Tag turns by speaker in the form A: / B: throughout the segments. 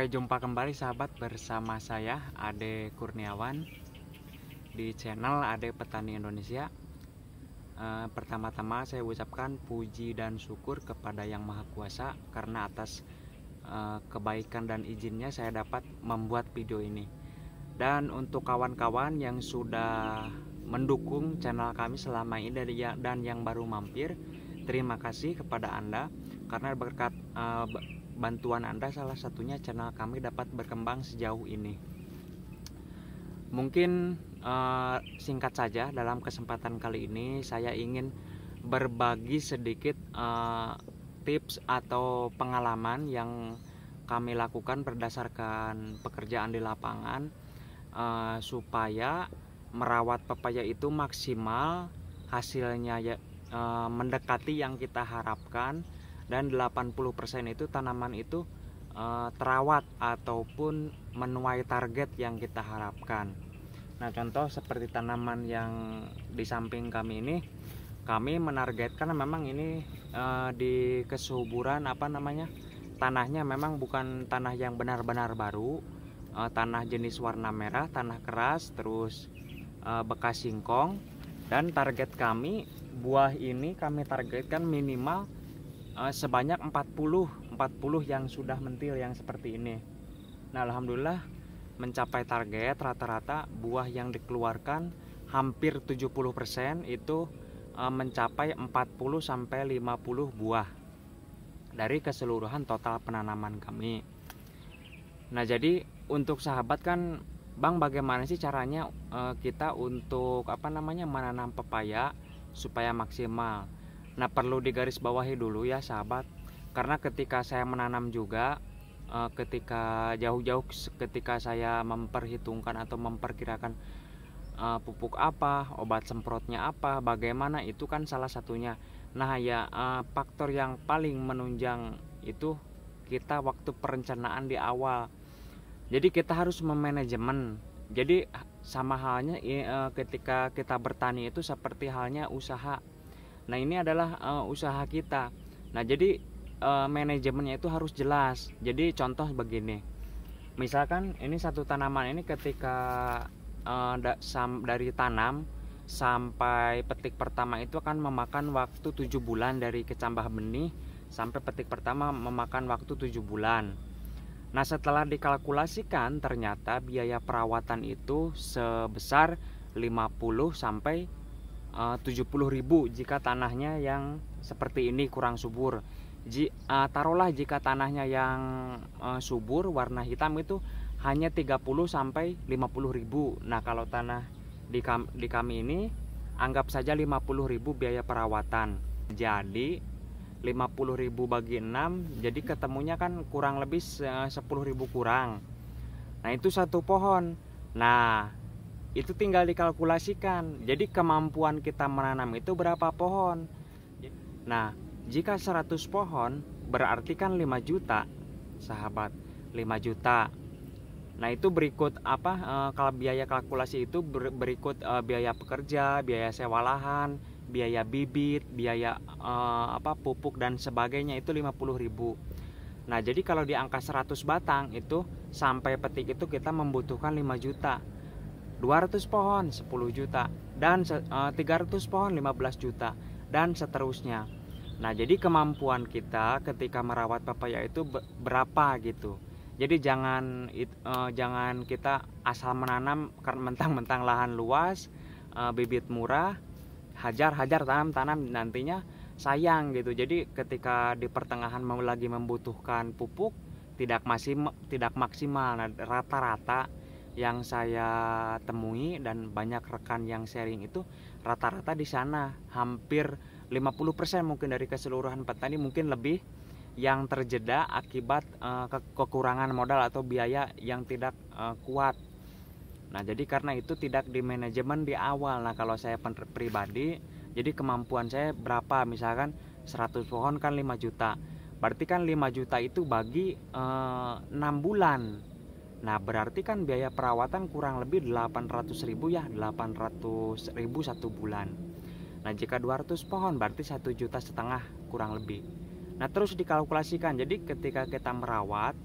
A: Jumpa kembali sahabat bersama saya Ade Kurniawan di channel Ade Petani Indonesia. Pertama-tama saya ucapkan puji dan syukur kepada Yang Maha Kuasa karena atas kebaikan dan izinnya saya dapat membuat video ini. Dan untuk kawan-kawan yang sudah mendukung channel kami selama ini dan yang baru mampir, terima kasih kepada Anda karena berkat bantuan Anda salah satunya channel kami dapat berkembang sejauh ini. Mungkin singkat saja dalam kesempatan kali ini saya ingin berbagi sedikit tips atau pengalaman yang kami lakukan berdasarkan pekerjaan di lapangan supaya merawat pepaya itu maksimal, hasilnya mendekati yang kita harapkan, dan 80% itu tanaman itu terawat ataupun menuai target yang kita harapkan. Nah, contoh seperti tanaman yang di samping kami ini, kami menargetkan memang ini di kesuburan tanahnya memang bukan tanah yang benar-benar baru, tanah jenis warna merah, tanah keras, terus bekas singkong. Dan target kami, buah ini kami targetkan minimal sebanyak 40 yang sudah mentil yang seperti ini. Nah, alhamdulillah mencapai target. Rata-rata buah yang dikeluarkan hampir 70% itu mencapai 40-50 buah dari keseluruhan total penanaman kami. Nah, jadi untuk sahabat kan, Bang, bagaimana sih caranya kita untuk menanam pepaya supaya maksimal? Nah, perlu digarisbawahi dulu ya sahabat, karena ketika saya menanam juga, ketika jauh-jauh ketika saya memperhitungkan atau memperkirakan pupuk apa, obat semprotnya apa, bagaimana, itu kan salah satunya. Nah ya, faktor yang paling menunjang itu kita waktu perencanaan di awal. Jadi kita harus memanajemen. Jadi sama halnya ketika kita bertani itu seperti halnya usaha. Nah, ini adalah usaha kita. Nah, jadi manajemennya itu harus jelas. Jadi contoh begini, misalkan ini satu tanaman ini ketika dari tanam sampai petik pertama itu akan memakan waktu 7 bulan. Dari kecambah benih sampai petik pertama memakan waktu 7 bulan. Nah, setelah dikalkulasikan ternyata biaya perawatan itu sebesar 50 sampai 70.000 jika tanahnya yang seperti ini kurang subur. Taruhlah jika tanahnya yang subur warna hitam itu hanya 30 sampai 50.000. Nah, kalau tanah di kami ini anggap saja 50.000 biaya perawatan. Jadi 50.000 bagi 6, jadi ketemunya kan kurang lebih 10.000 kurang. Nah, itu satu pohon. Nah, itu tinggal dikalkulasikan. Jadi kemampuan kita menanam itu berapa pohon. Nah, jika 100 pohon berarti kan 5 juta sahabat, 5 juta. Nah, itu berikut kalau biaya kalkulasi itu berikut biaya pekerja, biaya sewa lahan, biaya bibit, biaya pupuk dan sebagainya, itu 50.000. Nah, jadi kalau di angka 100 batang itu sampai petik itu kita membutuhkan 5 juta. 200 pohon 10 juta, dan 300 pohon 15 juta, dan seterusnya. Nah, jadi kemampuan kita ketika merawat pepaya itu berapa gitu. Jadi jangan kita asal menanam karena mentang-mentang lahan luas, bibit murah, hajar tanam nantinya sayang gitu. Jadi ketika di pertengahan mau lagi membutuhkan pupuk tidak maksimal. Nah, rata-rata yang saya temui dan banyak rekan yang sharing itu rata-rata di sana hampir 50% mungkin dari keseluruhan petani, mungkin lebih, yang terjeda akibat kekurangan modal atau biaya yang tidak kuat. Nah, jadi karena itu tidak di manajemen di awal. Nah, kalau saya pribadi, jadi kemampuan saya berapa, misalkan 100 pohon kan 5 juta, berarti kan 5 juta itu bagi 6 bulan. Nah, berarti kan biaya perawatan kurang lebih 800.000 ya, 800.000 satu bulan. Nah, jika 200 pohon berarti 1,5 juta kurang lebih. Nah, terus dikalkulasikan. Jadi ketika kita merawat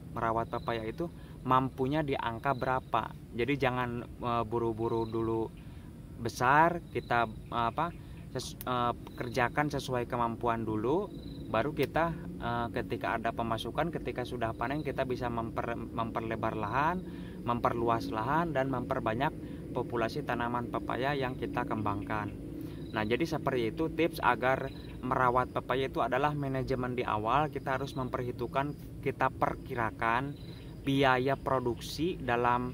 A: pepaya itu mampunya di angka berapa. Jadi jangan buru-buru dulu besar, kita kerjakan sesuai kemampuan dulu, baru kita ketika ada pemasukan, ketika sudah panen kita bisa memperlebar lahan, memperluas lahan, dan memperbanyak populasi tanaman pepaya yang kita kembangkan. Nah, jadi seperti itu tips agar merawat pepaya itu adalah manajemen di awal. Kita harus memperhitungkan, kita perkirakan biaya produksi dalam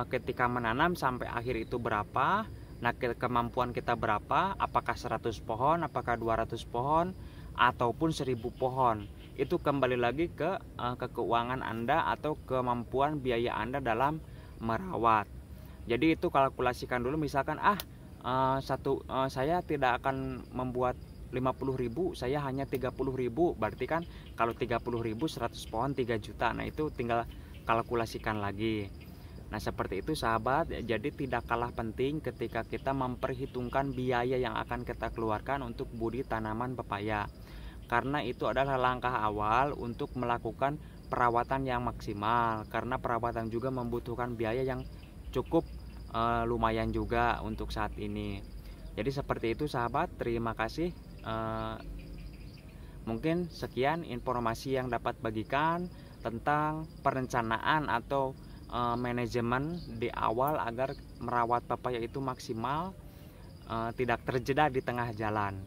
A: ketika menanam sampai akhir itu berapa. Nah, kemampuan kita berapa, apakah 100 pohon, apakah 200 pohon, ataupun 1000 pohon. Itu kembali lagi ke keuangan Anda atau kemampuan biaya Anda dalam merawat. Jadi itu kalkulasikan dulu, misalkan saya tidak akan membuat 50.000, saya hanya 30.000, berarti kan kalau 30.000 100 pohon 3 juta. Nah, itu tinggal kalkulasikan lagi. Nah, seperti itu sahabat. Jadi tidak kalah penting ketika kita memperhitungkan biaya yang akan kita keluarkan untuk budi tanaman pepaya, karena itu adalah langkah awal untuk melakukan perawatan yang maksimal, karena perawatan juga membutuhkan biaya yang cukup lumayan juga untuk saat ini. Jadi seperti itu sahabat, terima kasih. Mungkin sekian informasi yang dapat bagikan tentang perencanaan atau manajemen di awal agar merawat pepaya itu maksimal, tidak terjeda di tengah jalan.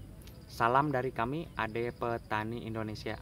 A: Salam dari kami, Ade Petani Indonesia.